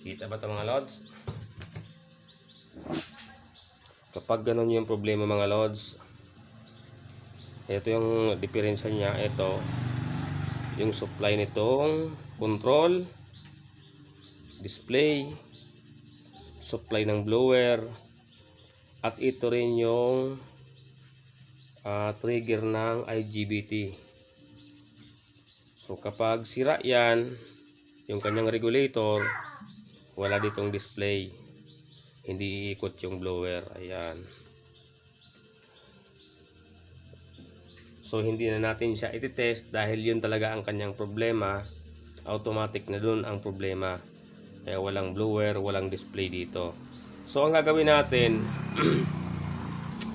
Kita ba ito mga lods? Kapag ganun yung problema mga lods, ito yung diferensya niya. Ito yung supply nitong control, display, supply ng blower, at ito rin yung trigger ng IGBT. So kapag sira yan, yung kanyang regulator, wala ditong display, hindi iikot yung blower. Ayan. So hindi na natin siya iti-test dahil yun talaga ang kanyang problema. Automatic na dun ang problema. Kaya walang blower, walang display dito. So ang gagawin natin,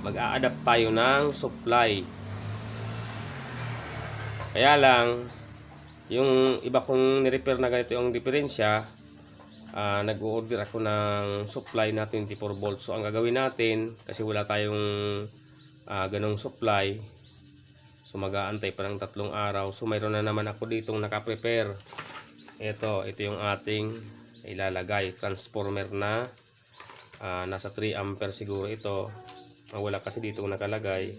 mag-a-adapt tayo ng supply. Kaya lang, yung iba kong ni-repair na ganito yung diferensya, nag-order ako ng supply na 24 volts. So ang gagawin natin, kasi wala tayong ganong supply, so mag-aantay pa ng 3 araw. So mayroon na naman ako ditong naka-prepare. Ito yung ating ilalagay, transformer na nasa 3 ampere siguro ito. Wala kasi dito nakalagay.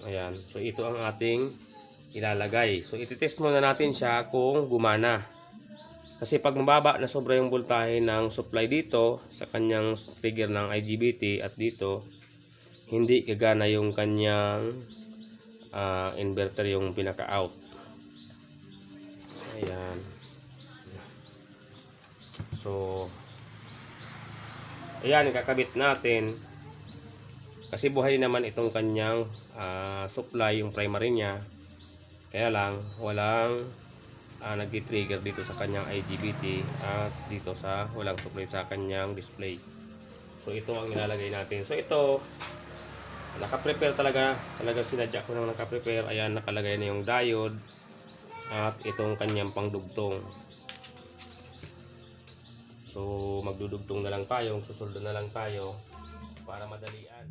Ayan, so ito ang ating ilalagay. So ititest muna natin siya kung gumana. Kasi pag mababa na sobra yung voltahe ng supply dito sa kanyang trigger ng IGBT at dito, hindi gagana yung kanyang inverter, yung pinaka-out. Ayan. So ayan, kakabit natin. Kasi buhay naman itong kanyang supply, yung primary niya. Kaya lang, walang nag-trigger dito sa kanyang IGBT at dito sa walang supply sa kanyang display. So ito ang ilalagay natin. So ito, naka-prepare talaga sinadya ko nang naka-prepare. Ayan, nakalagay na yung diode at itong kanyang pangdugtong. So magdudugtong na lang tayo, susuldo na lang tayo para madalian.